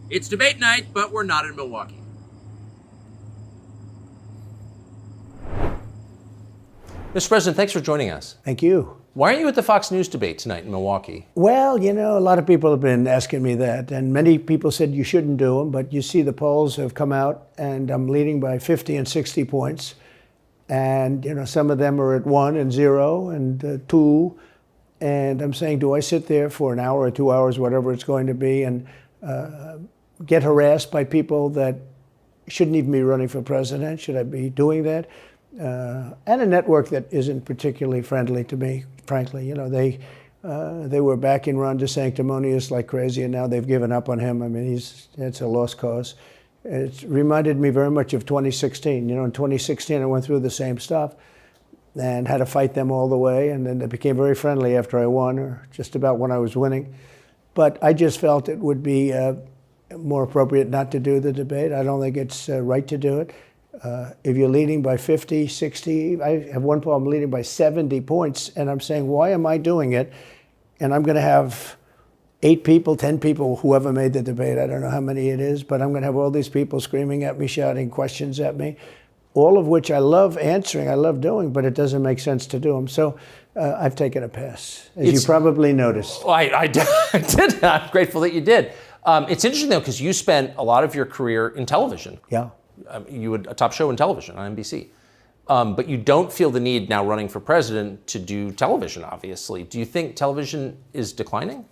It's debate night, but we're not in Milwaukee. Mr. President, thanks for joining us. Thank you. Why aren't you at the Fox News debate tonight in Milwaukee? Well, you know, a lot of people have been asking me that, and many people said you shouldn't do them, but you see the polls have come out, and I'm leading by 50 and 60 points. And, you know, some of them are at 1 and 0 and 2. And I'm saying, do I sit there for an hour or 2 hours, whatever it's going to be, and get harassed by people that shouldn't even be running for president? Should I be doing that? And a network that isn't particularly friendly to me, frankly. You know, they were backing Ron DeSanctimonious like crazy, and now they've given up on him. I mean, it's a lost cause. It reminded me very much of 2016. You know, in 2016, I went through the same stuff and had to fight them all the way, and then they became very friendly after I won, or just about when I was winning. But I just felt it would be more appropriate not to do the debate. I don't think it's right to do it. If you're leading by 50, 60, I have one problem leading by 70 points, and I'm saying, why am I doing it? And I'm going to have 8 people, 10 people, whoever made the debate, I don't know how many it is, but I'm going to have all these people screaming at me, shouting questions at me, all of which I love answering, I love doing, but it doesn't make sense to do them. So I've taken a pass, as you probably noticed. Well, I did. I'm grateful that you did. It's interesting, though, because you spent a lot of your career in television. Yeah. You had a top show in television on NBC. But you don't feel the need now running for president to do television, obviously. Do you think television is declining?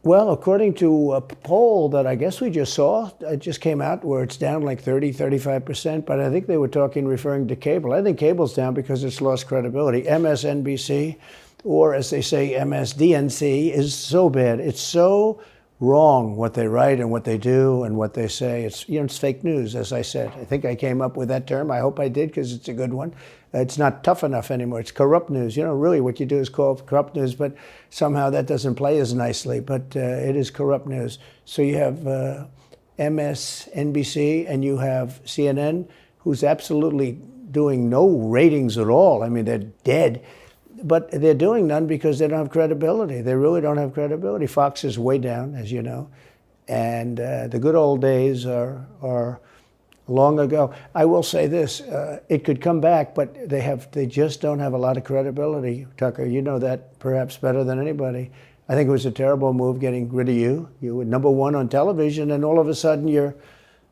Well, according to a poll that I guess we just saw, it just came out where it's down like 30, 35%, but I think they were referring to cable. I think cable's down because it's lost credibility. MSNBC, or as they say, MSDNC, is so bad. It's so wrong what they write and what they do and what they say. It's, you know, it's fake news, as I said. I think I came up with that term. I hope I did, because it's a good one. It's not tough enough anymore. It's corrupt news. You know, really what you do is call it corrupt news, but somehow that doesn't play as nicely. But it is corrupt news. So you have MSNBC and you have CNN, who's absolutely doing no ratings at all. I mean, they're dead. But they're doing none because they don't have credibility. They really don't have credibility. Fox is way down, as you know. And the good old days are long ago. I will say this, it could come back, but they just don't have a lot of credibility, Tucker. You know that perhaps better than anybody. I think it was a terrible move getting rid of you. You were #1 on television, and all of a sudden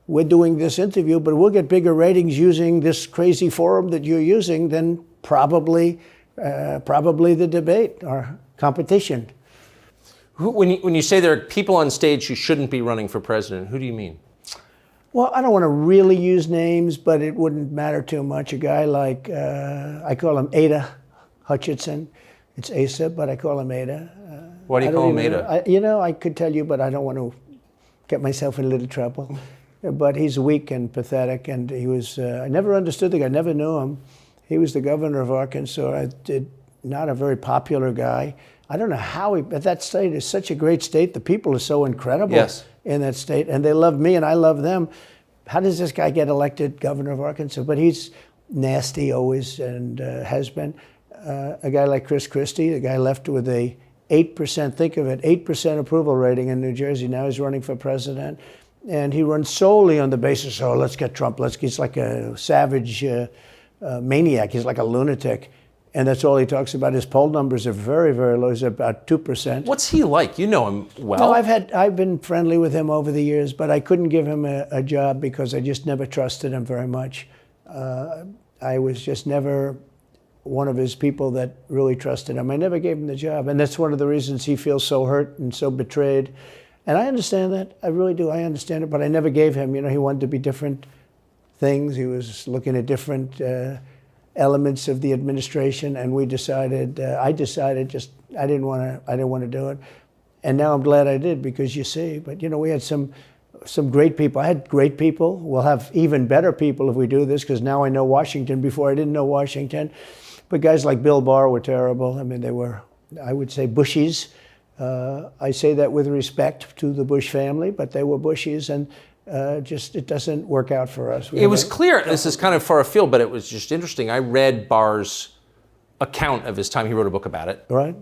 we're doing this interview, but we'll get bigger ratings using this crazy forum that you're using than probably the debate or competition. When you say there are people on stage who shouldn't be running for president, who do you mean? Well, I don't want to really use names, but it wouldn't matter too much. A guy like, I call him Ada Hutchinson. It's Asa, but I call him Ada. Why do you call him Ada? You know, I could tell you, but I don't want to get myself in a little trouble. But he's weak and pathetic, and he was, I never understood the guy, never knew him. He was the governor of Arkansas, not a very popular guy. I don't know how but that state is such a great state. The people are so incredible in that state, and they love me and I love them. How does this guy get elected governor of Arkansas? But he's nasty always, and has been. A guy like Chris Christie, the guy left with a 8%, think of it, 8% approval rating in New Jersey. Now he's running for president. And he runs solely on the basis, oh, let's get Trump. He's like a savage maniac. He's like a lunatic. And that's all he talks about. His poll numbers are very, very low. He's about 2%. What's he like? You know him well. No, I've been friendly with him over the years, but I couldn't give him a job because I just never trusted him very much. I was just never one of his people that really trusted him. I never gave him the job. And that's one of the reasons he feels so hurt and so betrayed. And I understand that. I really do. I understand it. But I never gave him. You know, he wanted to be different things. He was looking at different elements of the administration, and I decided I didn't want to do it. And now I'm glad I did, because you see, but you know, we had some great people. I had great people. We'll have even better people if we do this, because now I know Washington. Before I didn't know Washington. But guys like Bill Barr were terrible. I mean, they were, I would say, Bushies. I say that with respect to the Bush family, but they were Bushies, and it doesn't work out for us. It was clear, this is kind of far afield, but it was just interesting. I read Barr's account of his time. He wrote a book about it. Right.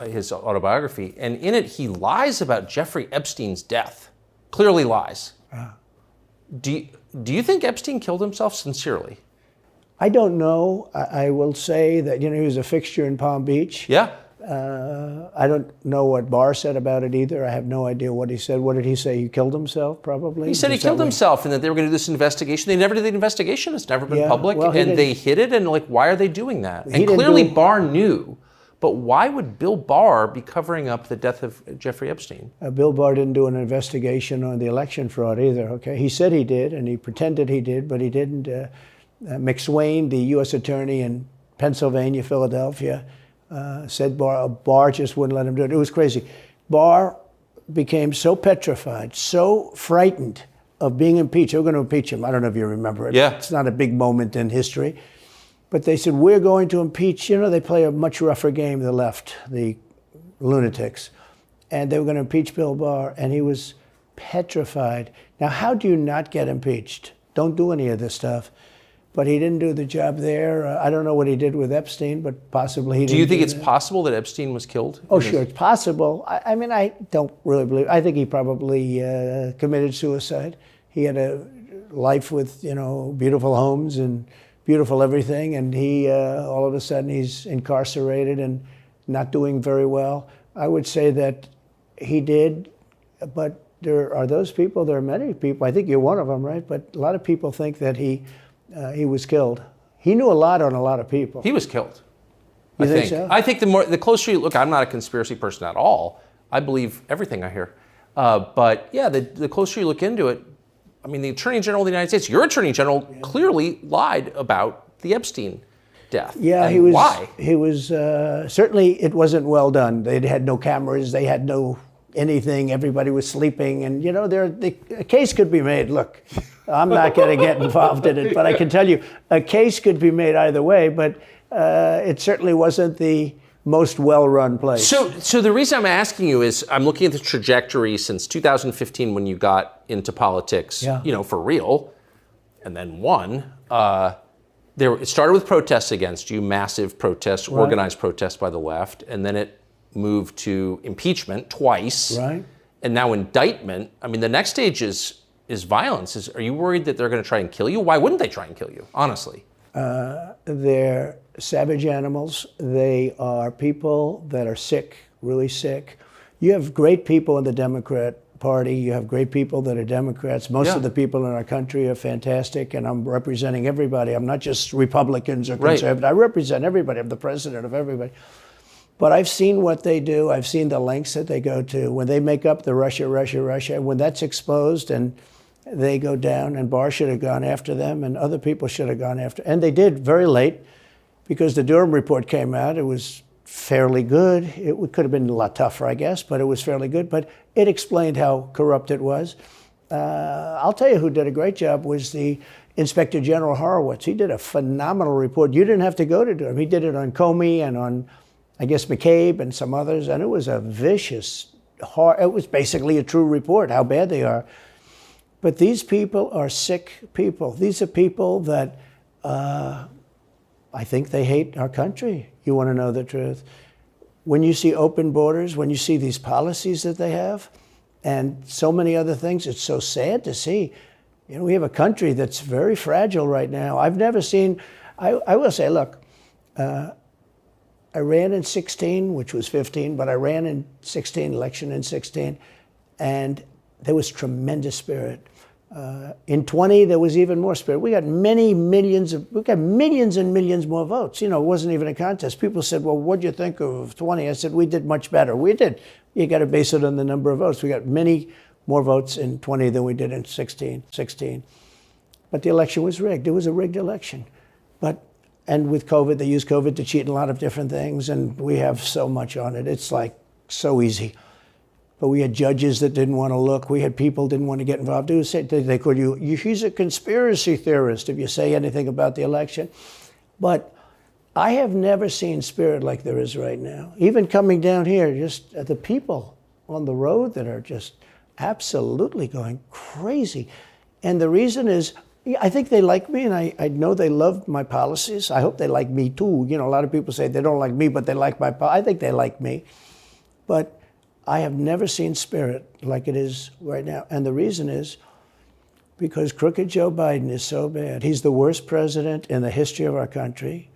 His autobiography. And in it, he lies about Jeffrey Epstein's death, clearly lies. Do you think Epstein killed himself sincerely? I don't know. I will say that, he was a fixture in Palm Beach. Yeah. I don't know what Barr said about it either. I have no idea what he said. What did he say? He killed himself, probably? He said he killed himself and that they were going to do this investigation. They never did the investigation. It's never been public. Well, and they hid it. And why are they doing that? And clearly Barr knew. But why would Bill Barr be covering up the death of Jeffrey Epstein? Bill Barr didn't do an investigation on the election fraud either, okay? He said he did, and he pretended he did, but he didn't. McSwain, the U.S. attorney in Pennsylvania, Philadelphia, said Barr just wouldn't let him do it. It was crazy. Barr became so petrified, so frightened of being impeached. They were going to impeach him. I don't know if you remember it. Yeah. It's not a big moment in history. But they said, we're going to impeach. They play a much rougher game, the left, the lunatics. And they were going to impeach Bill Barr, and he was petrified. Now, how do you not get impeached? Don't do any of this stuff. But he didn't do the job there. I don't know what he did with Epstein, but possibly he didn't. Do you think it's possible that Epstein was killed? Oh, sure, it's possible. I mean, I don't really believe. I think he probably committed suicide. He had a life with, beautiful homes and beautiful everything, and he all of a sudden he's incarcerated and not doing very well. I would say that he did, but there are those people. There are many people. I think you're one of them, right? But a lot of people think that he was killed. He knew a lot on a lot of people. He was killed. You think so? I think the closer you look, I'm not a conspiracy person at all. I believe everything I hear. But yeah, the closer you look into it, I mean, the Attorney General of the United States, your Attorney General, clearly lied about the Epstein death. Yeah, and he was. Why? He was certainly. It wasn't well done. They had no cameras. They had no anything. Everybody was sleeping, and a case could be made. Look, I'm not going to get involved in it, but I can tell you a case could be made either way. But it certainly wasn't the most well-run place. So the reason I'm asking you is I'm looking at the trajectory since 2015 when you got into politics, for real, and then won. It started with protests against you, massive protests, right. Organized protests by the left, and then it moved to impeachment twice, right. And now indictment. I mean, the next stage is violence. Are you worried that they're going to try and kill you? Why wouldn't they try and kill you, honestly? They're savage animals. They are people that are sick, really sick. You have great people in the Democrat Party. You have great people that are Democrats. Most of the people in our country are fantastic, and I'm representing everybody. I'm not just Republicans or conservatives. Right. I represent everybody. I'm the president of everybody. But I've seen what they do. I've seen the lengths that they go to. When they make up the Russia, when that's exposed and they go down, and Barr should have gone after them, and other people should have gone after. And they did very late, because the Durham report came out. It was fairly good. It could have been a lot tougher, I guess, but it was fairly good. But it explained how corrupt it was. I'll tell you who did a great job was the Inspector General Horowitz. He did a phenomenal report. You didn't have to go to Durham. He did it on Comey and on, I guess, McCabe and some others, and it was a vicious, it was basically a true report, how bad they are. But these people are sick people. These are people that I think they hate our country. You want to know the truth. When you see open borders, when you see these policies that they have, and so many other things, it's so sad to see. We have a country that's very fragile right now. I've never seen, I will say, look, I ran in 16, which was 15, but I ran in 16, election in 16, and there was tremendous spirit. In 20, there was even more spirit. We got millions and millions more votes. It wasn't even a contest. People said, well, what'd you think of 20? I said, we did much better. We did. You got to base it on the number of votes. We got many more votes in 20 than we did in 16. But the election was rigged. It was a rigged election. And with COVID, they used COVID to cheat in a lot of different things, and we have so much on it. It's like so easy. But we had judges that didn't want to look. We had people didn't want to get involved. They called you, he's a conspiracy theorist if you say anything about the election. But I have never seen spirit like there is right now. Even coming down here, just the people on the road that are just absolutely going crazy. And the reason is, I think they like me, and I know they love my policies. I hope they like me too. A lot of people say they don't like me, but they like my policies. I think they like me. But I have never seen spirit like it is right now. And the reason is because crooked Joe Biden is so bad. He's the worst president in the history of our country.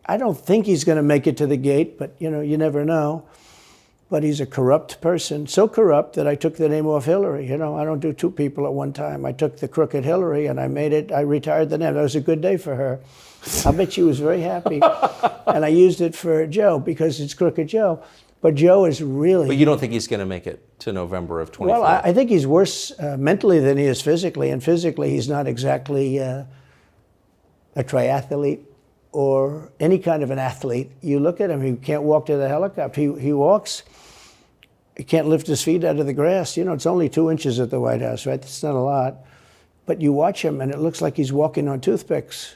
I don't think he's going to make it to the gate, but you never know. But he's a corrupt person, so corrupt that I took the name off Hillary. I don't do two people at one time. I took the crooked Hillary and I retired the name. That was a good day for her. I bet she was very happy. And I used it for Joe because it's crooked Joe. But Joe is really... But you don't think he's going to make it to November of 24? Well, I think he's worse mentally than he is physically. And physically, he's not exactly a triathlete or any kind of an athlete. You look at him, he can't walk to the helicopter. He walks, he can't lift his feet out of the grass. It's only 2 inches at the White House, right? That's not a lot. But you watch him, and it looks like he's walking on toothpicks.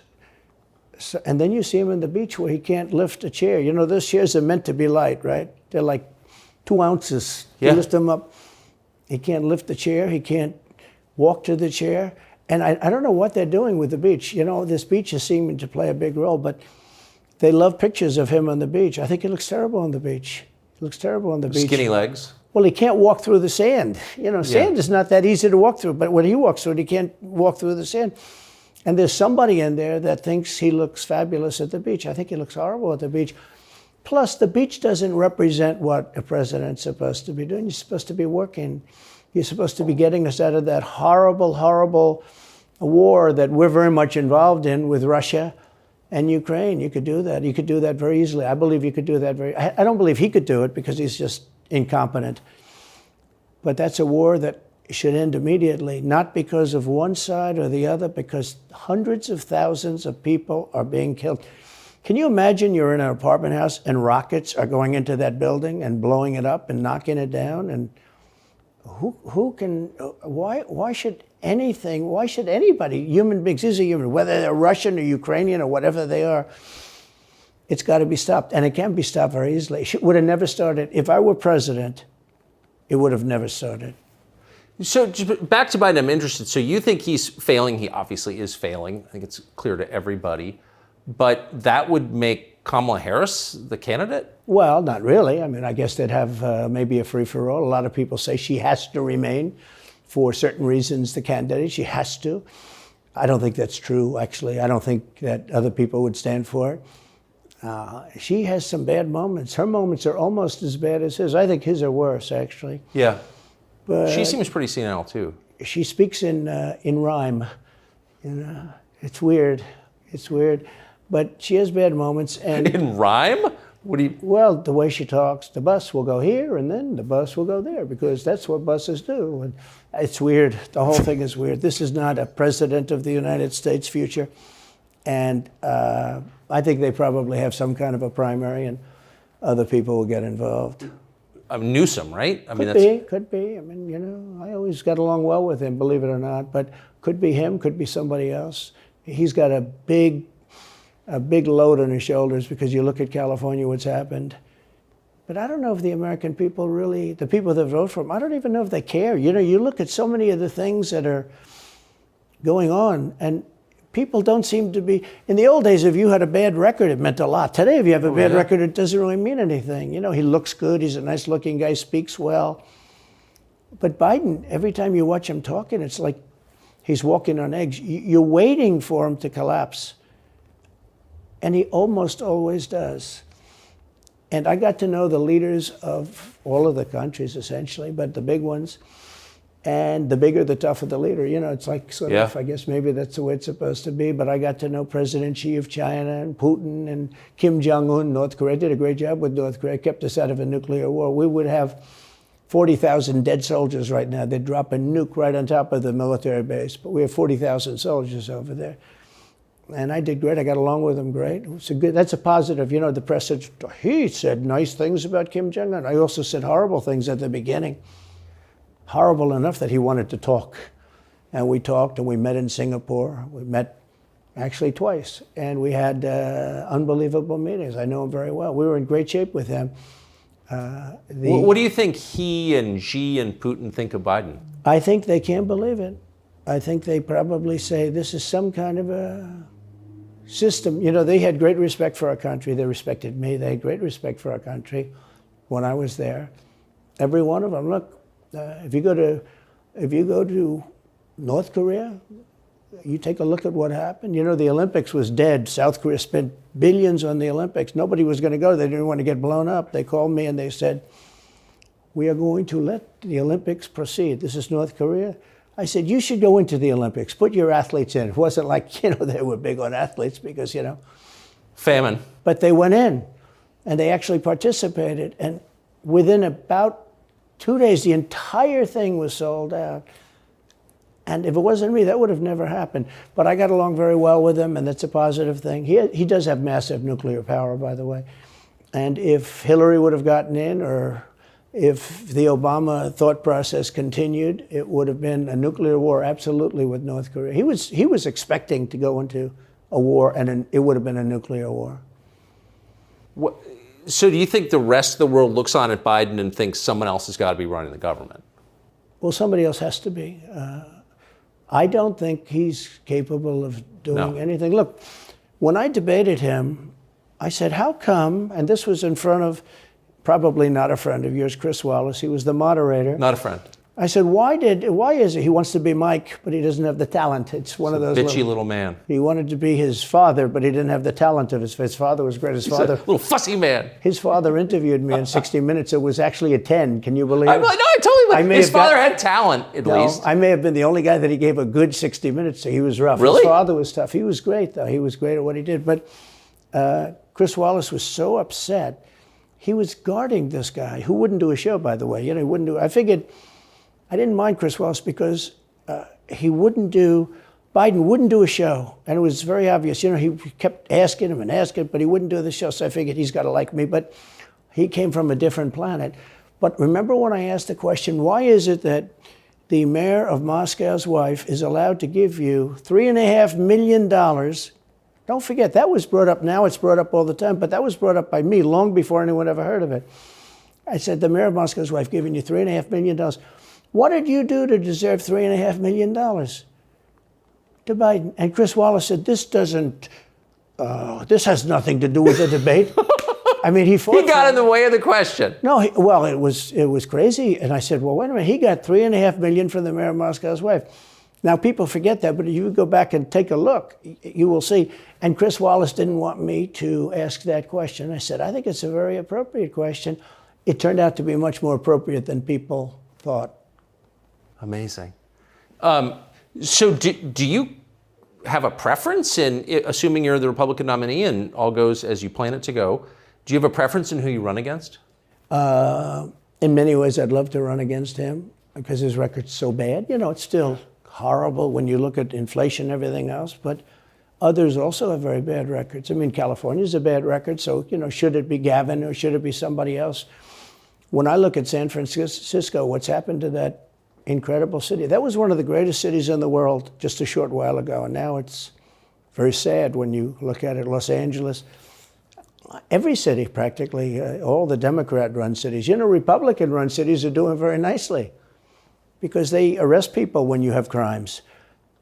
So, and then you see him on the beach where he can't lift a chair. Those chairs are meant to be light, right? They're like 2 ounces. You lift them up. He can't lift the chair. He can't walk to the chair. And I don't know what they're doing with the beach. This beach is seeming to play a big role, but they love pictures of him on the beach. I think he looks terrible on the beach. He looks terrible on the beach. Skinny legs. Well, he can't walk through the sand. Sand is not that easy to walk through, but when he walks through it, he can't walk through the sand. And there's somebody in there that thinks he looks fabulous at the beach. I think he looks horrible at the beach. Plus, the beach doesn't represent what a president's supposed to be doing. You're supposed to be working. You're supposed to be getting us out of that horrible, horrible war that we're very much involved in with Russia and Ukraine. You could do that. You could do that very easily. I believe you could do that I don't believe he could do it because he's just incompetent. But that's a war that should end immediately, not because of one side or the other, because hundreds of thousands of people are being killed. Can you imagine you're in an apartment house and rockets are going into that building and blowing it up and knocking it down? And why should anybody, human beings, these are human, whether they're Russian or Ukrainian or whatever they are, it's got to be stopped. And it can be stopped very easily. It would have never started. If I were president, it would have never started. So back to Biden, I'm interested. So you think he's failing? He obviously is failing. I think it's clear to everybody. But that would make Kamala Harris the candidate? Well, not really. I mean, I guess they'd have maybe a free-for-all. A lot of people say she has to remain for certain reasons the candidate. She has to. I don't think that's true, actually. I don't think that other people would stand for it. She has some bad moments. Her moments are almost as bad as his. I think his are worse, actually. Yeah. But she seems pretty senile, too. She speaks in rhyme. It's weird. It's weird. But she has bad moments. And in rhyme? What do you... Well, the way she talks, the bus will go here and then the bus will go there because that's what buses do. And it's weird. The whole thing is weird. This is not a president of the United States future. And I think they probably have some kind of a primary and other people will get involved. Newsom, right? Could be. I mean, I always got along well with him, believe it or not. But could be him, could be somebody else. He's got a big load on his shoulders because you look at California, what's happened. But I don't know if the American people really, the people that vote for him, I don't even know if they care. You look at so many of the things that are going on, and people don't seem to be, in the old days, if you had a bad record, it meant a lot. Today, if you have a bad record, it doesn't really mean anything. He looks good, he's a nice looking guy, speaks well. But Biden, every time you watch him talking, it's like he's walking on eggs. You're waiting for him to collapse. And he almost always does. And I got to know the leaders of all of the countries, essentially, but the big ones. And the bigger, the tougher the leader. It's like sort of, I guess maybe that's the way it's supposed to be. But I got to know President Xi of China and Putin and Kim Jong-un, North Korea. Did a great job with North Korea, kept us out of a nuclear war. We would have 40,000 dead soldiers right now. They'd drop a nuke right on top of the military base. But we have 40,000 soldiers over there. And I did great. I got along with him great. That's a positive. The press said, he said nice things about Kim Jong-un. I also said horrible things at the beginning. Horrible enough that he wanted to talk. And we talked and we met in Singapore. We met actually twice. And we had unbelievable meetings. I know him very well. We were in great shape with him. What do you think he and Xi and Putin think of Biden? I think they can't believe it. I think they probably say this is some kind of a system. They had great respect for our country. They respected me. They had great respect for our country when I was there. Every one of them. Look, if you go to North Korea, you take a look at what happened. You know, the Olympics was dead. South Korea spent billions on the Olympics. Nobody was going to go. They didn't want to get blown up. They called me and they said, we are going to let the Olympics proceed. This is North Korea. I said, you should go into the Olympics. Put your athletes in. It wasn't like, you know, they were big on athletes because, you know. Famine. But they went in and they actually participated. And within about 2 days, the entire thing was sold out. And if it wasn't me, that would have never happened. But I got along very well with him, and that's a positive thing. He does have massive nuclear power, by the way. And if Hillary would have gotten in, or if the Obama thought process continued, it would have been a nuclear war, absolutely, with North Korea. He was expecting to go into a war, and it would have been a nuclear war. So do you think the rest of the world looks on at Biden and thinks someone else has got to be running the government? Well, somebody else has to be. I don't think he's capable of doing anything. Look, when I debated him, I said, how come, and this was in front of probably not a friend of yours, Chris Wallace, he was the moderator. Not a friend. I said, why is it he wants to be Mike, but he doesn't have the talent? It's one of those bitchy little man. He wanted to be his father, but he didn't have the talent of his father was great. His father, a little fussy man. His father interviewed me in 60 Minutes. It was actually a 10. Can you believe it? No, I totally. His father had talent, at least. I may have been the only guy that he gave a good 60 Minutes to. He was rough. Really? His father was tough. He was great, though. He was great at what he did. But Chris Wallace was so upset. He was guarding this guy who wouldn't do a show, by the way. You know, he wouldn't do. I figured. I didn't mind Chris Wallace because Biden wouldn't do a show. And it was very obvious. You know, he kept asking him and asking, but he wouldn't do the show. So I figured he's got to like me. But he came from a different planet. But remember when I asked the question, why is it that the mayor of Moscow's wife is allowed to give you $3.5 million? Don't forget, that was brought up. Now it's brought up all the time. But that was brought up by me long before anyone ever heard of it. I said, the mayor of Moscow's wife giving you $3.5 million. What did you do to deserve $3.5 million? To Biden. And Chris Wallace said, this has nothing to do with the debate. I mean, he got in the way of the question. No, it was crazy. And I said, well, wait a minute. He got $3.5 million from the mayor of Moscow's wife. Now, people forget that, but if you go back and take a look, you will see. And Chris Wallace didn't want me to ask that question. I said, I think it's a very appropriate question. It turned out to be much more appropriate than people thought. Amazing. So do you have a preference in, assuming you're the Republican nominee and all goes as you plan it to go, do you have a preference in who you run against? In many ways, I'd love to run against him because his record's so bad. You know, it's still horrible when you look at inflation and everything else, but others also have very bad records. I mean, California's a bad record, so, you know, should it be Gavin or should it be somebody else? When I look at San Francisco, what's happened to that incredible city. That was one of the greatest cities in the world just a short while ago, and now it's very sad when you look at it. Los Angeles, every city practically, all the Democrat-run cities. You know, Republican-run cities are doing very nicely because they arrest people when you have crimes,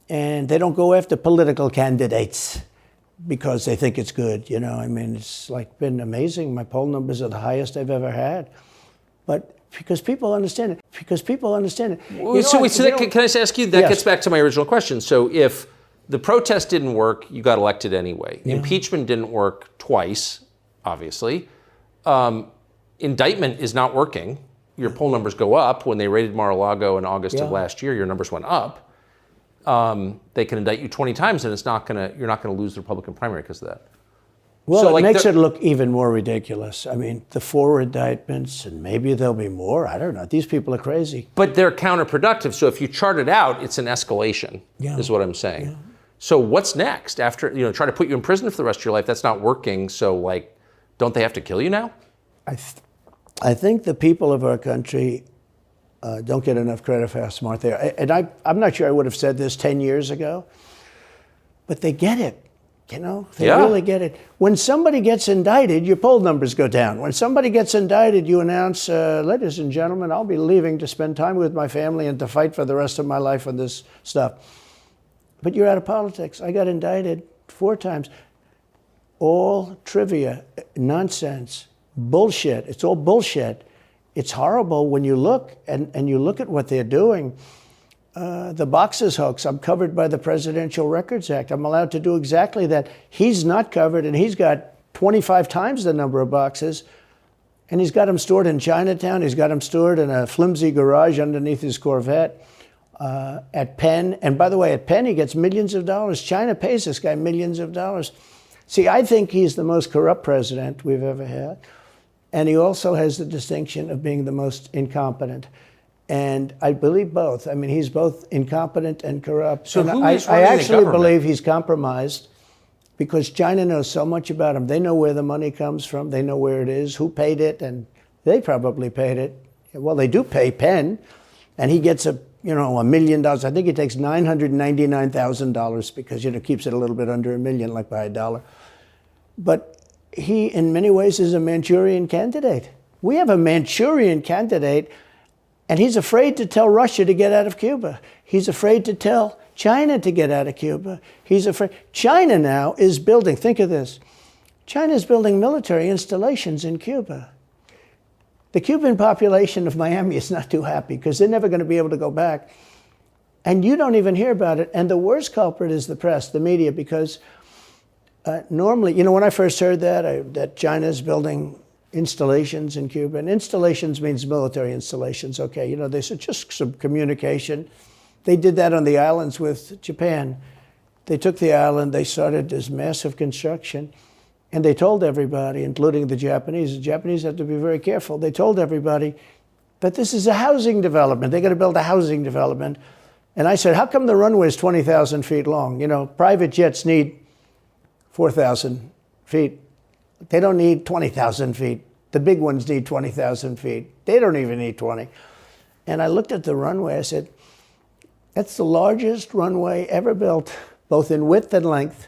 and they don't go after political candidates because they think it's good. You know, I mean, it's like been amazing. My poll numbers are the highest I've ever had, but. Because people understand it. Can I just ask you, that gets back to my original question. So if the protest didn't work, you got elected anyway. Yeah. Impeachment didn't work twice, obviously. Indictment is not working. Your poll numbers go up. When they raided Mar-a-Lago in August of last year, your numbers went up. They can indict you 20 times and you're not gonna lose the Republican primary because of that. Well, so it makes it look even more ridiculous. I mean, the 4 indictments, and maybe there'll be more. I don't know. These people are crazy. But they're counterproductive. So if you chart it out, it's an escalation, is what I'm saying. Yeah. So what's next? After, try to put you in prison for the rest of your life. That's not working. So, don't they have to kill you now? I think the people of our country don't get enough credit for how smart they are. And I'm not sure I would have said this 10 years ago, but they get it. You know, they really get it. When somebody gets indicted, your poll numbers go down. When somebody gets indicted, you announce, ladies and gentlemen, I'll be leaving to spend time with my family and to fight for the rest of my life on this stuff. But you're out of politics. I got indicted 4 times. All trivia, nonsense, bullshit. It's all bullshit. it's horrible when you look and you look at what they're doing. The boxes hoax, I'm covered by the Presidential Records Act. I'm allowed to do exactly that. He's not covered, and he's got 25 times the number of boxes, and he's got them stored in Chinatown. He's got them stored in a flimsy garage underneath his Corvette at Penn. And by the way, at Penn, he gets millions of dollars. China pays this guy millions of dollars. See, I think he's the most corrupt president we've ever had. And he also has the distinction of being the most incompetent. And I believe both. I mean, he's both incompetent and corrupt. So and who I is running the actually government? believe he's compromised because China knows so much about him. They know where the money comes from. They know where it is, who paid it, and they probably paid it. Well, they do pay Penn, and he gets $1 million. I think he takes $999,000 because, keeps it a little bit under $1 million, like by $1. But he, in many ways, is a Manchurian candidate. We have a Manchurian candidate, and he's afraid to tell Russia to get out of Cuba. He's afraid to tell China to get out of Cuba. He's afraid. China now is building, think of this, China is building military installations in Cuba. The Cuban population of Miami is not too happy because they're never going to be able to go back. And you don't even hear about it. And the worst culprit is the press, the media, because normally, when I first heard that China's building installations in Cuba, and installations means military installations, okay, they said just some communication. They did that on the islands with Japan. They took the island, they started this massive construction, and they told everybody, including the Japanese have to be very careful, they told everybody that this is a housing development. They're going to build a housing development. And I said, how come the runway is 20,000 feet long? Private jets need 4,000 feet. They don't need 20,000 feet. The big ones need 20,000 feet. They don't even need 20. And I looked at the runway. I said, that's the largest runway ever built, both in width and length,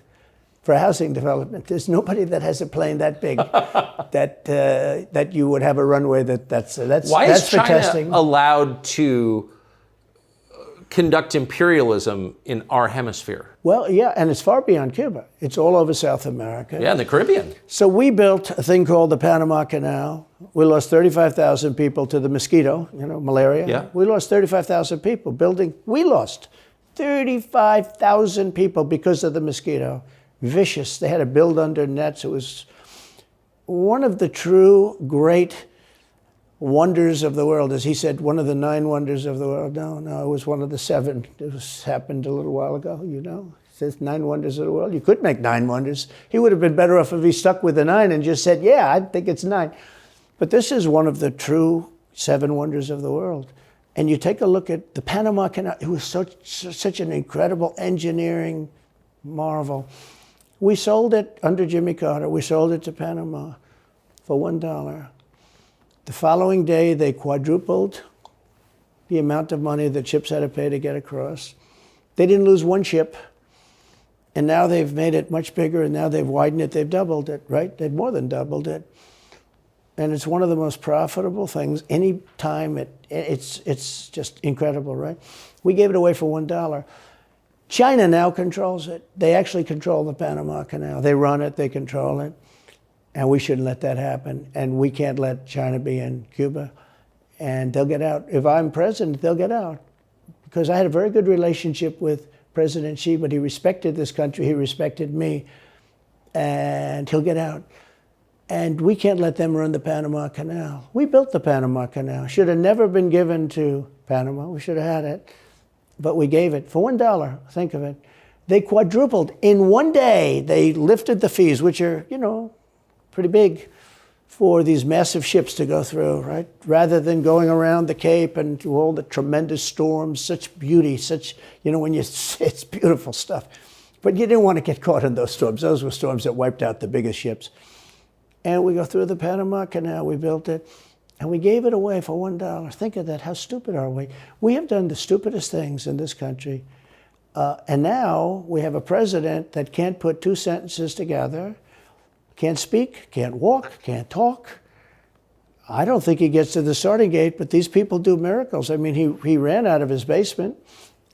for housing development. There's nobody that has a plane that big that you would have a runway that's Why that's is for China testing. allowed to conduct imperialism in our hemisphere? Well, yeah, and it's far beyond Cuba. It's all over South America. Yeah, in the Caribbean. So we built a thing called the Panama Canal. We lost 35,000 people to the mosquito, malaria. Yeah. We lost 35,000 people building. We lost 35,000 people because of the mosquito. Vicious. They had to build under nets. It was one of the true great wonders of the world. As he said, one of the 9 wonders of the world. No, it was one of the 7. It happened a little while ago, It says 9 wonders of the world. You could make 9 wonders. He would have been better off if he stuck with the 9 and just said, yeah, I think it's 9. But this is one of the true 7 wonders of the world. And you take a look at the Panama Canal. It was such an incredible engineering marvel. We sold it under Jimmy Carter. We sold it to Panama for $1. The following day, they quadrupled the amount of money that ships had to pay to get across. They didn't lose one ship. And now they've made it much bigger, and now they've widened it. They've doubled it, right? They've more than doubled it. And it's one of the most profitable things. Any time it's just incredible, right? We gave it away for $1. China now controls it. They actually control the Panama Canal. They run it, they control it. And we shouldn't let that happen. And we can't let China be in Cuba. And they'll get out. If I'm president, they'll get out. Because I had a very good relationship with President Xi, but he respected this country, he respected me. And he'll get out. And we can't let them run the Panama Canal. We built the Panama Canal. Should have never been given to Panama. We should have had it. But we gave it for $1. Think of it. They quadrupled. In one day, they lifted the fees, which are, pretty big, for these massive ships to go through, right? Rather than going around the Cape and through all the tremendous storms, such beauty, it's beautiful stuff. But you didn't want to get caught in those storms. Those were storms that wiped out the biggest ships. And we go through the Panama Canal, we built it, and we gave it away for $1. Think of that, how stupid are we? We have done the stupidest things in this country. And now we have a president that can't put 2 sentences together, can't speak, can't walk, can't talk. I don't think he gets to the starting gate, but these people do miracles. I mean, he ran out of his basement,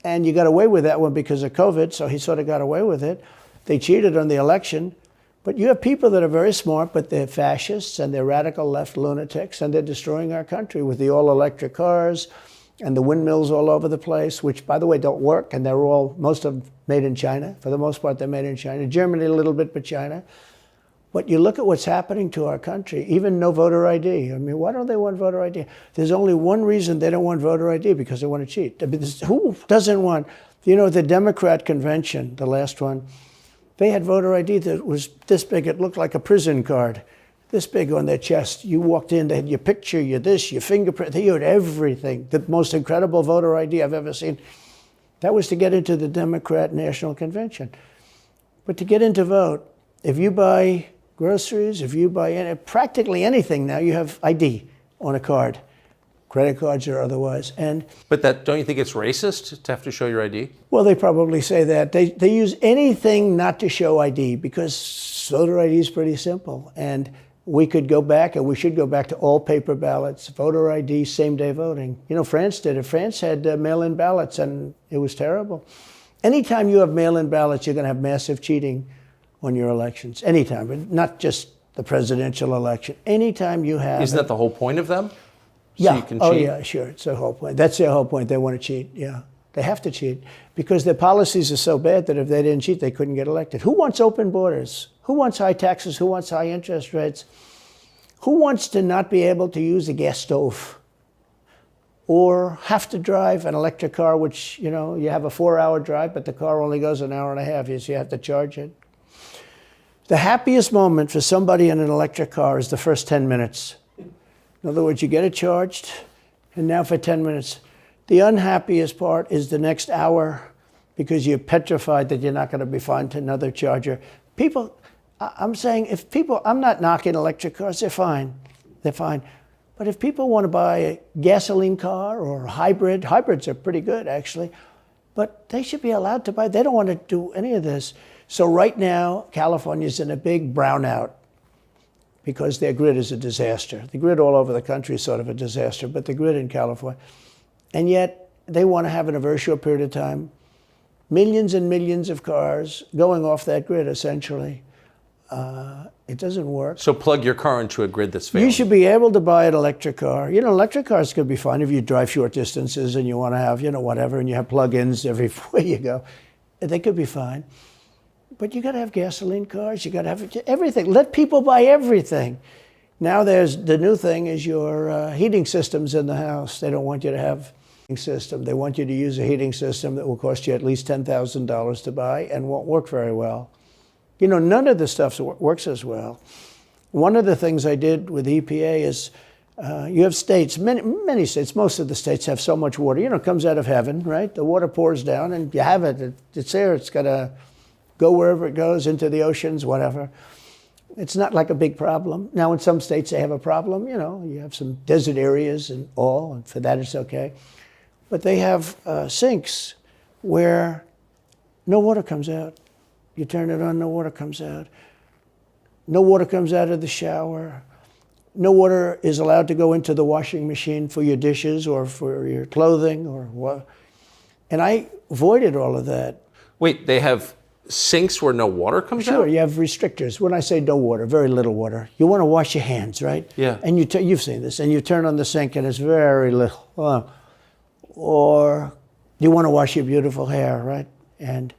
and you got away with that one because of COVID, so he sort of got away with it. They cheated on the election, But you have people that are very smart, but they're fascists and they're radical left lunatics, and they're destroying our country with the all-electric cars and the windmills all over the place, which, by the way, don't work, and they're all, most of them made in China. For the most part, they're made in China. Germany a little bit, but China. But you look at what's happening to our country, even no voter ID. I mean, why don't they want voter ID? There's only one reason they don't want voter ID, because they want to cheat. I mean, who doesn't want, the Democrat convention, the last one, they had voter ID that was this big. It looked like a prison card, this big on their chest. You walked in, they had your picture, your this, your fingerprint. They had everything. The most incredible voter ID I've ever seen. That was to get into the Democrat National Convention. But to get in to vote, if you buy groceries, if you buy practically anything now, you have ID on a card, credit cards or otherwise. But don't you think it's racist to have to show your ID? Well, they probably say that. They use anything not to show ID, because voter ID is pretty simple. And we could go back, and we should go back to all paper ballots, voter ID, same-day voting. France did it. France had mail-in ballots, and it was terrible. Anytime you have mail-in ballots, you're going to have massive cheating on your elections. Anytime, but not just the presidential election. Anytime you have... Isn't that the whole point of them? Yeah. So you can cheat? Oh, yeah, sure. It's their whole point. That's their whole point. They want to cheat, yeah. They have to cheat because their policies are so bad that if they didn't cheat, they couldn't get elected. Who wants open borders? Who wants high taxes? Who wants high interest rates? Who wants to not be able to use a gas stove or have to drive an electric car, which, you have a 4-hour drive, but the car only goes an hour and a half, so you have to charge it. The happiest moment for somebody in an electric car is the first 10 minutes. In other words, you get it charged, and now for 10 minutes. The unhappiest part is the next hour, because you're petrified that you're not going to be found another charger. People, I'm saying, I'm not knocking electric cars, they're fine. They're fine. But if people want to buy a gasoline car or a hybrid, hybrids are pretty good, actually, but they should be allowed to buy. They don't want to do any of this. So right now, California's in a big brownout because their grid is a disaster. The grid all over the country is sort of a disaster, but the grid in California. And yet, they want to have, in a very short period of time, millions and millions of cars going off that grid, essentially. It doesn't work. So plug your car into a grid that's failing. You should be able to buy an electric car. Electric cars could be fine if you drive short distances and you want to have, whatever, and you have plug-ins everywhere you go. They could be fine. But you got to have gasoline cars. You got to have everything. Let people buy everything. Now the new thing is your heating systems in the house. They don't want you to have a heating system. They want you to use a heating system that will cost you at least $10,000 to buy and won't work very well. None of the stuff works as well. One of the things I did with EPA is you have states, many states, most of the states have so much water. It comes out of heaven, right? The water pours down and you have it. It's there. It's got to go wherever it goes, into the oceans, whatever. It's not like a big problem. Now, in some states, they have a problem. You have some desert areas and all, and for that, it's okay. But they have sinks where no water comes out. You turn it on, no water comes out. No water comes out of the shower. No water is allowed to go into the washing machine for your dishes or for your clothing or what. And I avoided all of that. Wait, they have sinks where no water comes out? Sure, you have restrictors. When I say no water, very little water. You want to wash your hands, right? Yeah. And you've seen this, and you turn on the sink and it's very little. Or you want to wash your beautiful hair, right? And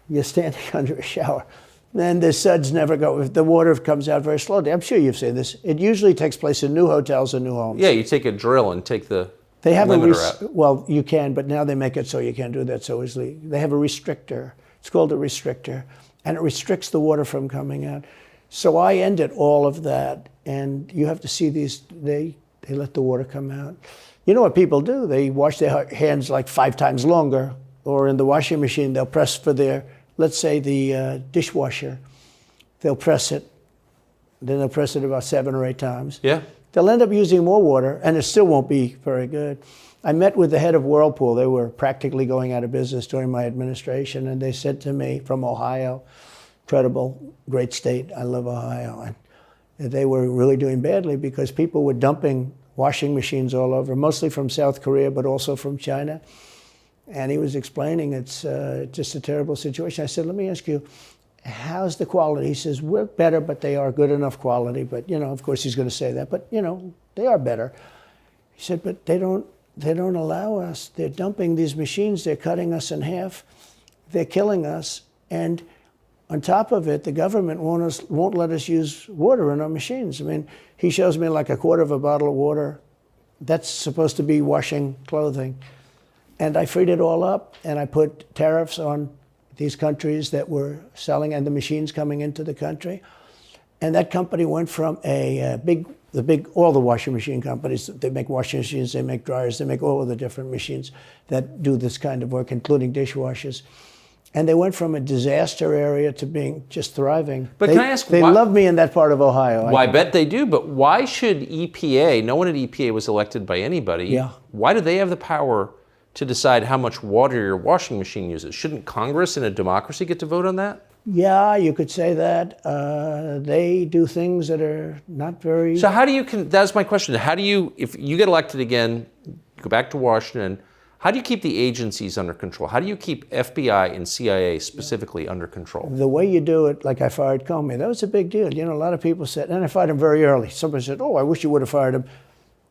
you're standing under a shower. Then the suds never go. The water comes out very slowly. I'm sure you've seen this. It usually takes place in new hotels and new homes. Yeah, you take a drill and take the they have limiter out. Well, you can, but now they make it so you can't do that so easily. They have a restrictor. It's called a restrictor, and it restricts the water from coming out. So I ended all of that, and you have to see these, they let the water come out. You know what people do? They wash their hands like 5 times longer, or in the washing machine, they'll press for their, let's say the dishwasher, they'll press it, then they'll press it about 7 or 8 times. Yeah. They'll end up using more water, and it still won't be very good. I met with the head of Whirlpool. They were practically going out of business during my administration, and they said to me, from Ohio, incredible, great state, I love Ohio, and they were really doing badly because people were dumping washing machines all over, mostly from South Korea, but also from China. And he was explaining it's just a terrible situation. I said, let me ask you, how's the quality? He says, we're better, but they are good enough quality. But, of course he's going to say that. But, they are better. He said, but they don't allow us. They're dumping these machines. They're cutting us in half. They're killing us. And on top of it, the government won't let us use water in our machines. I mean, he shows me like a quarter of a bottle of water. That's supposed to be washing clothing. And I freed it all up, and I put tariffs on these countries that were selling and the machines coming into the country. And that company went from all the washing machine companies, they make washing machines, they make dryers, they make all of the different machines that do this kind of work, including dishwashers. And they went from a disaster area to being just thriving. But can I ask, they love me in that part of Ohio. Well, I bet they do, but why should EPA, no one at EPA was elected by anybody, why do they have the power to decide how much water your washing machine uses? Shouldn't Congress in a democracy get to vote on that? Yeah, you could say that. They do things that are not very... So how do you, that's my question, how do you, if you get elected again, go back to Washington, how do you keep the agencies under control? How do you keep FBI and CIA specifically under control? The way you do it, like I fired Comey, that was a big deal. A lot of people said, and I fired him very early. Somebody said, oh, I wish you would have fired him.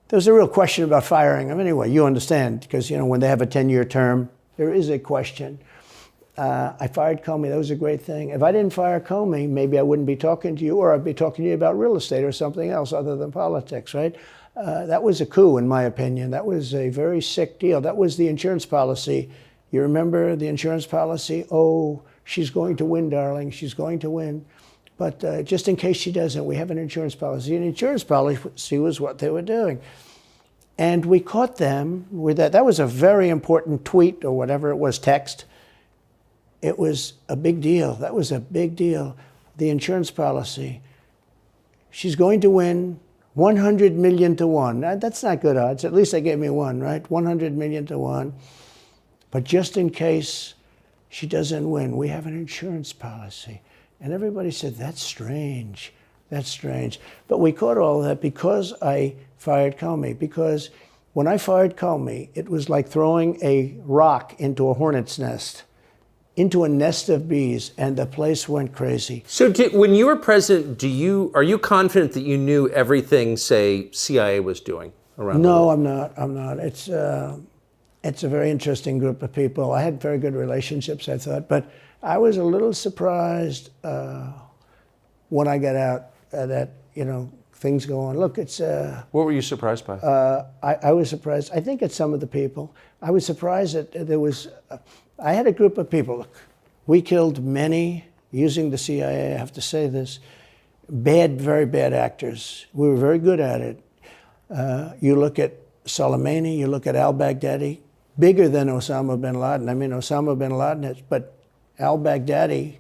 There was a real question about firing him. Anyway, you understand, because, when they have a 10-year term, there is a question. I fired Comey. That was a great thing. If I didn't fire Comey, maybe I wouldn't be talking to you, or I'd be talking to you about real estate or something else other than politics, right? That was a coup, in my opinion. That was a very sick deal. That was the insurance policy. You remember the insurance policy? Oh, she's going to win, darling. She's going to win. But just in case she doesn't, we have an insurance policy. An insurance policy was what they were doing. And we caught them with that. That was a very important tweet or whatever it was, text. It was a big deal. That was a big deal. The insurance policy. She's going to win 100 million to 1. That's not good odds. At least they gave me one, right? 100 million to 1. But just in case she doesn't win, we have an insurance policy. And everybody said, that's strange. That's strange. But we caught all that because I fired Comey. Because when I fired Comey, it was like throwing a rock into a hornet's nest, into a nest of bees, and the place went crazy. So when you were president, are you confident that you knew everything, say, CIA was doing around the world? No, I'm not. It's a very interesting group of people. I had very good relationships, I thought, but I was a little surprised when I got out that, things go on. Look, it's... What were you surprised by? I was surprised. I think it's some of the people. I was surprised that there was... I had a group of people. Look, we killed many, using the CIA, I have to say this, very bad actors. We were very good at it. You look at Soleimani, you look at al-Baghdadi, bigger than Osama bin Laden. I mean, Osama bin Laden, but al-Baghdadi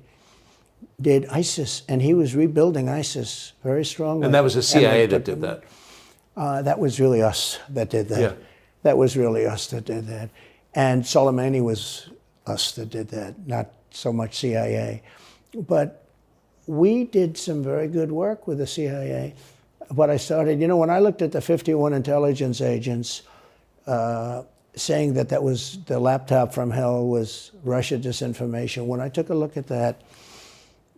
did ISIS, and he was rebuilding ISIS very strongly. And that was the CIA that did that? That was really us that did that. Yeah. That was really us that did that. And Soleimani was us that did that, not so much CIA. But we did some very good work with the CIA. What I started, when I looked at the 51 intelligence agents saying that was the laptop from hell was Russia disinformation, when I took a look at that,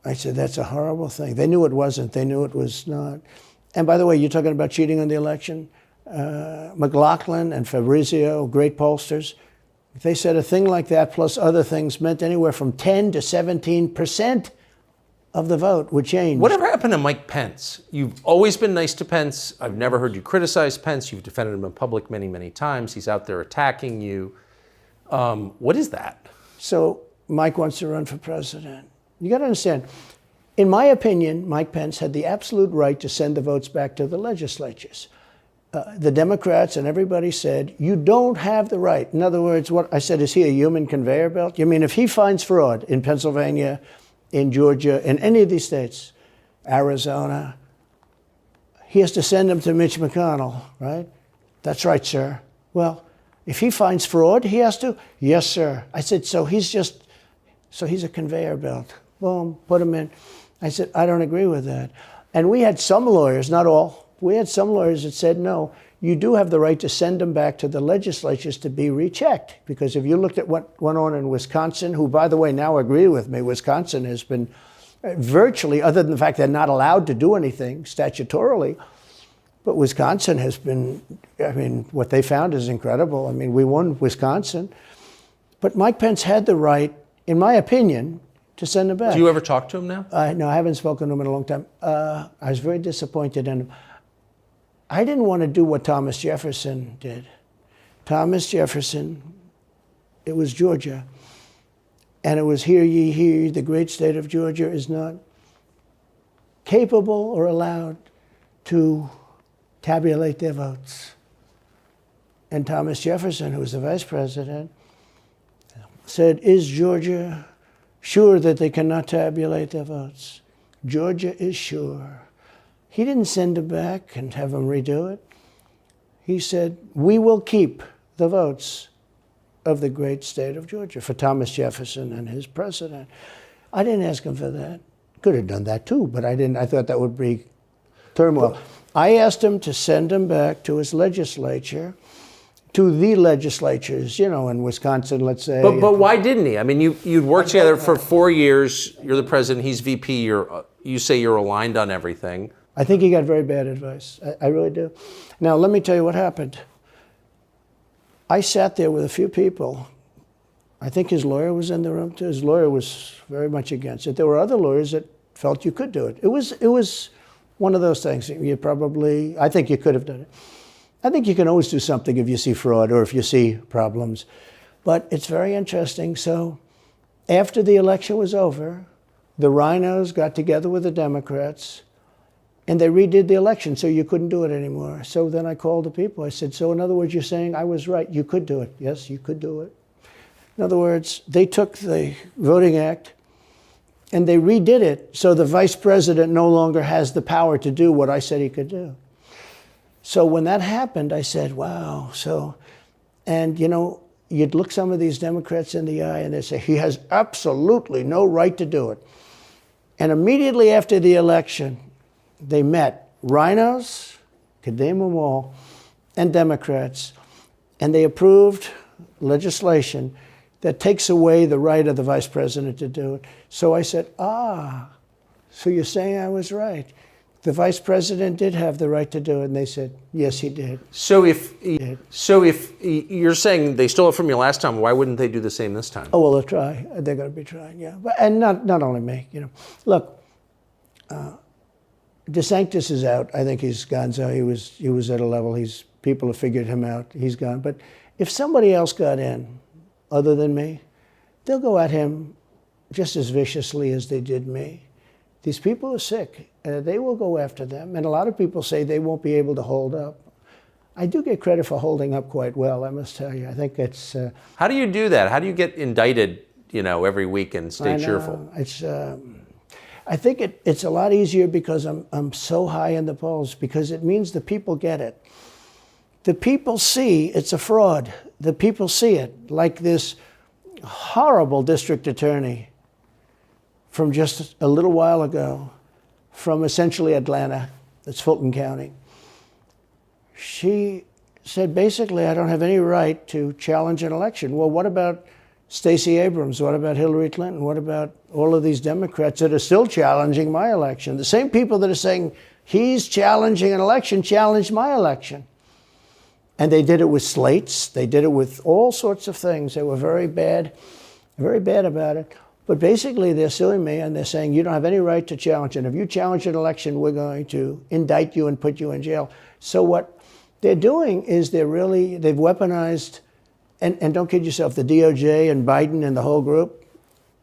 I said, that's a horrible thing. They knew it wasn't. They knew it was not. And by the way, you're talking about cheating on the election? McLaughlin and Fabrizio, great pollsters, they said a thing like that plus other things meant anywhere from 10 to 17% of the vote would change. Whatever happened to Mike Pence? You've always been nice to Pence. I've never heard you criticize Pence. You've defended him in public many, many times. He's out there attacking you. What is that? So Mike wants to run for president. You got to understand, in my opinion, Mike Pence had the absolute right to send the votes back to the legislatures. The Democrats and everybody said, you don't have the right. In other words, what I said, is he a human conveyor belt? You mean if he finds fraud in Pennsylvania, in Georgia, in any of these states, Arizona, he has to send them to Mitch McConnell, right? That's right, sir. Well, if he finds fraud, he has to? Yes, sir. I said, so he's a conveyor belt. Boom, put him in. I said, I don't agree with that. And we had some lawyers, not all, we had some lawyers that said, no, you do have the right to send them back to the legislatures to be rechecked. Because if you looked at what went on in Wisconsin, who, by the way, now agree with me, Wisconsin has been virtually, other than the fact they're not allowed to do anything statutorily. But Wisconsin has been, I mean, what they found is incredible. I mean, we won Wisconsin. But Mike Pence had the right, in my opinion, to send him back. Do you ever talk to him now? No, I haven't spoken to him in a long time. I was very disappointed in him. I didn't want to do what Thomas Jefferson did. Thomas Jefferson, it was Georgia. And it was, hear ye, hear ye, the great state of Georgia is not capable or allowed to tabulate their votes. And Thomas Jefferson, who was the vice president, said, is Georgia sure that they cannot tabulate their votes? Georgia is sure. He didn't send it back and have them redo it. He said, we will keep the votes of the great state of Georgia for Thomas Jefferson and his president. I didn't ask him for that. Could have done that too, but I didn't. I thought that would be turmoil. I asked him to send him back to his legislature, to the legislatures, you know, in Wisconsin, let's say. But why didn't he? I mean, you'd worked together for 4 years. You're the president. He's VP. You say you're aligned on everything. I think he got very bad advice. I really do. Now, let me tell you what happened. I sat there with a few people. I think his lawyer was in the room too. His lawyer was very much against it. There were other lawyers that felt you could do it. It was one of those things. I think you could have done it. I think you can always do something if you see fraud or if you see problems. But it's very interesting. So after the election was over, the rhinos got together with the Democrats and they redid the election, so you couldn't do it anymore. So then I called the people. I said, so in other words, you're saying I was right. You could do it. Yes, you could do it. In other words, they took the Voting Act and they redid it so the vice president no longer has the power to do what I said he could do. So when that happened, I said, wow. So, and you know, you'd look some of these Democrats in the eye and they'd say, he has absolutely no right to do it. And immediately after the election, they met rhinos, could name them all, and Democrats, and they approved legislation that takes away the right of the vice president to do it. So I said, so you're saying I was right. The vice president did have the right to do it, and they said, yes, he did. So if you're saying they stole it from you last time, why wouldn't they do the same this time? Oh, well, they'll try. They're going to be trying, yeah. And not only me, you know. Look, DeSantis is out. I think he's gone. So he was at a level. People have figured him out. He's gone. But if somebody else got in, other than me, they'll go at him just as viciously as they did me. These people are sick. They will go after them. And a lot of people say they won't be able to hold up. I do get credit for holding up quite well, I must tell you. I think it's... How do you do that? How do you get indicted, you know, every week and stay cheerful? I think it's a lot easier because I'm so high in the polls, because it means the people get it. The people see it's a fraud. The people see it, like this horrible district attorney from just a little while ago, from essentially Atlanta, that's Fulton County. She said, basically, I don't have any right to challenge an election. Well, what about Stacey Abrams? What about Hillary Clinton? What about all of these Democrats that are still challenging my election? The same people that are saying he's challenging an election challenged my election. And they did it with slates. They did it with all sorts of things. They were very bad about it. But basically, they're suing me, and they're saying, you don't have any right to challenge. And if you challenge an election, we're going to indict you and put you in jail. So what they're doing is they've weaponized, and don't kid yourself, the DOJ and Biden and the whole group,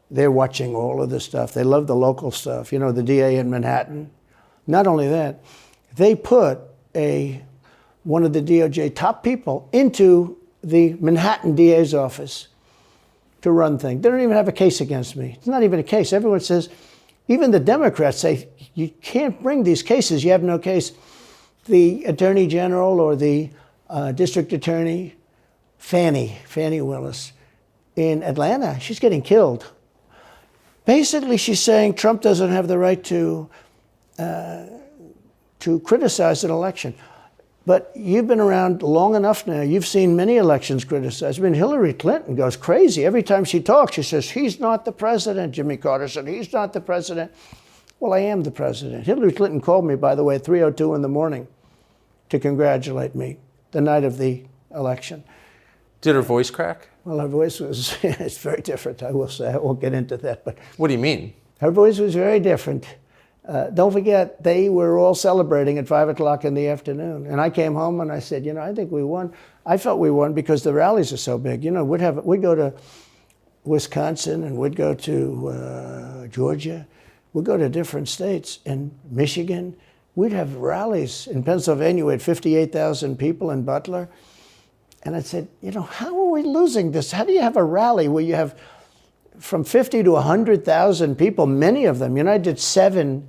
they're watching all of this stuff. They love the local stuff. You know, the DA in Manhattan. Not only that, they put one of the DOJ top people into the Manhattan DA's office to run things. They don't even have a case against me. It's not even a case. Everyone says, even the Democrats say, you can't bring these cases. You have no case. The Attorney General or the District Attorney, Fannie Willis, in Atlanta, she's getting killed. Basically, she's saying Trump doesn't have the right to criticize an election. But you've been around long enough now. You've seen many elections criticized. I mean, Hillary Clinton goes crazy. Every time she talks, she says, he's not the president. Jimmy Carter said, he's not the president. Well, I am the president. Hillary Clinton called me, by the way, at 3:02 in the morning to congratulate me the night of the election. Did her voice crack? Well, her voice was, it's very different, I will say. I won't get into that. But what do you mean? Her voice was very different. Don't forget, they were all celebrating at 5 o'clock in the afternoon. And I came home and I said, I think we won. I felt we won because the rallies are so big. We'd go to Wisconsin and we'd go to Georgia. We'd go to different states. In Michigan, we'd have rallies. In Pennsylvania, we had 58,000 people in Butler. And I said, how are we losing this? How do you have a rally where you have from 50 to 100,000 people, many of them? I did 7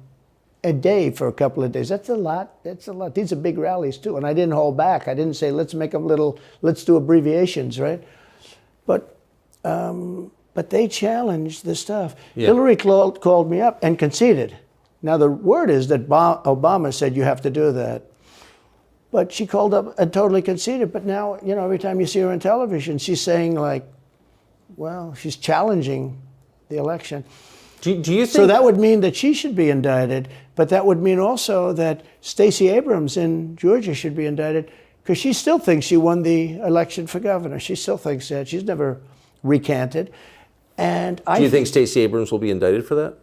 a day for a couple of days. That's a lot. That's a lot. These are big rallies, too. And I didn't hold back. I didn't say, let's make them let's do abbreviations, right? But they challenged the stuff. Yeah. Hillary called me up and conceded. Now, the word is that Obama said you have to do that. But she called up and totally conceded. But now, every time you see her on television, she's saying, she's challenging the election. Do you think... So that would mean that she should be indicted, but that would mean also that Stacey Abrams in Georgia should be indicted, because she still thinks she won the election for governor. She still thinks that. She's never recanted. And do you think Stacey Abrams will be indicted for that?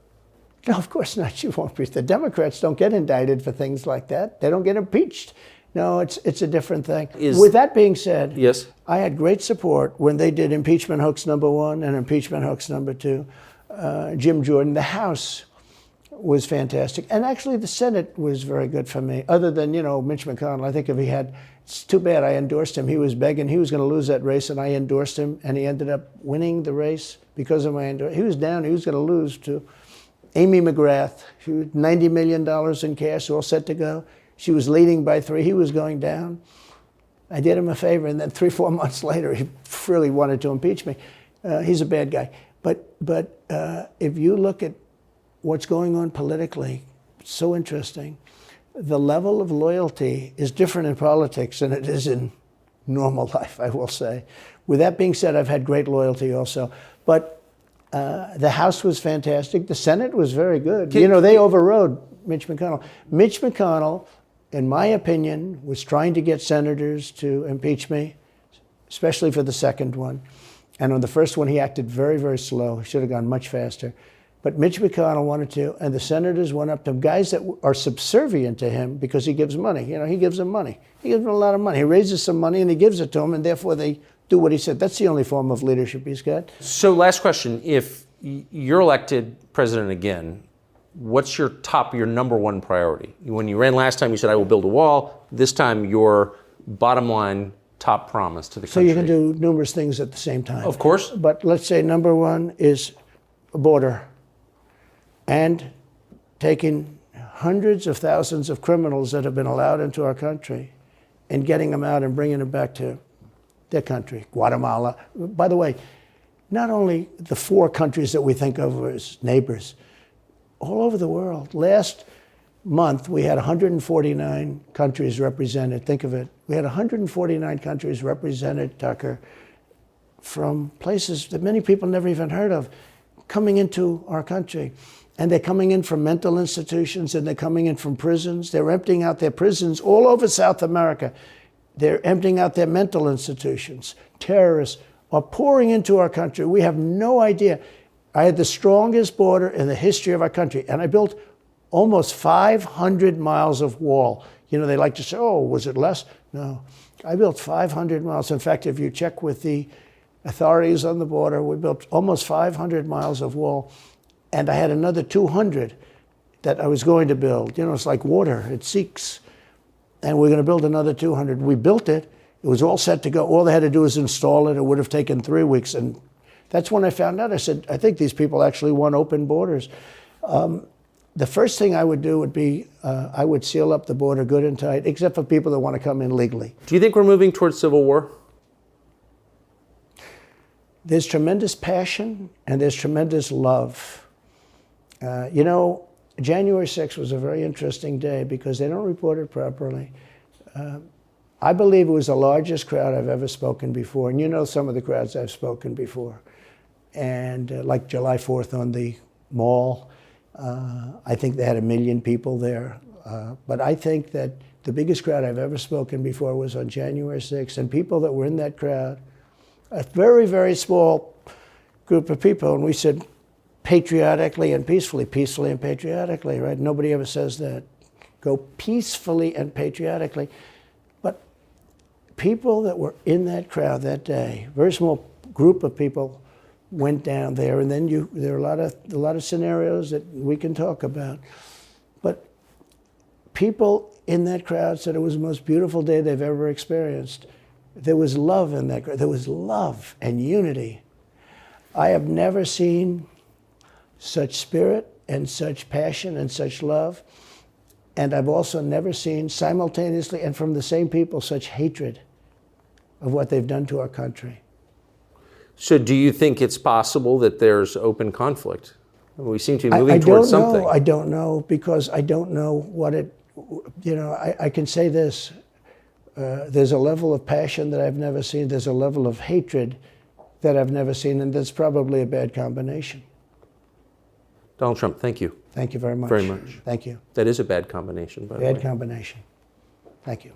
No, of course not. She won't be. The Democrats don't get indicted for things like that. They don't get impeached. No, it's a different thing. With that being said, yes, I had great support when they did impeachment hoax #1 and impeachment hoax #2. Jim Jordan, the House was fantastic. And actually the Senate was very good for me, other than, Mitch McConnell. I think it's too bad I endorsed him. He was begging, he was going to lose that race, and I endorsed him, and he ended up winning the race because of my endorsement. He was down, he was going to lose to Amy McGrath. She was $90 million in cash, all set to go. She was leading by 3, he was going down. I did him a favor, and then 3-4 months later, he really wanted to impeach me. He's a bad guy. But if you look at what's going on politically, it's so interesting. The level of loyalty is different in politics than it is in normal life, I will say. With that being said, I've had great loyalty also. But the House was fantastic. The Senate was very good. They overrode Mitch McConnell. Mitch McConnell, in my opinion, was trying to get senators to impeach me, especially for the second one. And on the first one, he acted very, very slow. He should have gone much faster. But Mitch McConnell wanted to, and the senators went up to him, guys that are subservient to him because he gives money. He gives them money. He gives them a lot of money. He raises some money and he gives it to them, and therefore they do what he said. That's the only form of leadership he's got. So last question. If you're elected president again, what's your number one priority? When you ran last time, you said, I will build a wall. This time, your bottom line top promise to the country. So you can do numerous things at the same time. Of course. But let's say number one is a border, and taking hundreds of thousands of criminals that have been allowed into our country and getting them out and bringing them back to their country, Guatemala. By the way, not only the 4 countries that we think of as neighbors, all over the world. Last month, we had 149 countries represented. Think of it. We had 149 countries represented, Tucker, from places that many people never even heard of, coming into our country. And they're coming in from mental institutions, and they're coming in from prisons. They're emptying out their prisons all over South America. They're emptying out their mental institutions. Terrorists are pouring into our country. We have no idea. I had the strongest border in the history of our country, and I built almost 500 miles of wall. They like to say, oh, was it less? No. I built 500 miles. In fact, if you check with the authorities on the border, we built almost 500 miles of wall. And I had another 200 that I was going to build. It's like water, it seeks. And we're going to build another 200. We built it. It was all set to go. All they had to do was install it. It would have taken 3 weeks. And that's when I found out. I said, I think these people actually want open borders. The first thing I would do would be I would seal up the border good and tight, except for people that want to come in legally. Do you think we're moving towards civil war? There's tremendous passion and there's tremendous love. January 6th was a very interesting day because they don't report it properly. I believe it was the largest crowd I've ever spoken before. And you know some of the crowds I've spoken before. And like July 4th on the Mall, I think they had 1 million people there. But I think that the biggest crowd I've ever spoken before was on January 6th. And people that were in that crowd, a very, very small group of people, and we said patriotically and peacefully and patriotically, right? Nobody ever says that. Go peacefully and patriotically. But people that were in that crowd that day, very small group of people went down there, and then there are a lot of scenarios that we can talk about. But people in that crowd said it was the most beautiful day they've ever experienced. There was love in that crowd. There was love and unity. I have never seen such spirit and such passion and such love. And I've also never seen simultaneously and from the same people such hatred of what they've done to our country. So do you think it's possible that there's open conflict? We seem to be moving towards something. I don't know, because I don't know what it, you know, I can say this. There's a level of passion that I've never seen. There's a level of hatred that I've never seen, and that's probably a bad combination. Donald Trump, thank you. Thank you very much. Very much. Thank you. That is a bad combination, by the way. Bad combination. Thank you.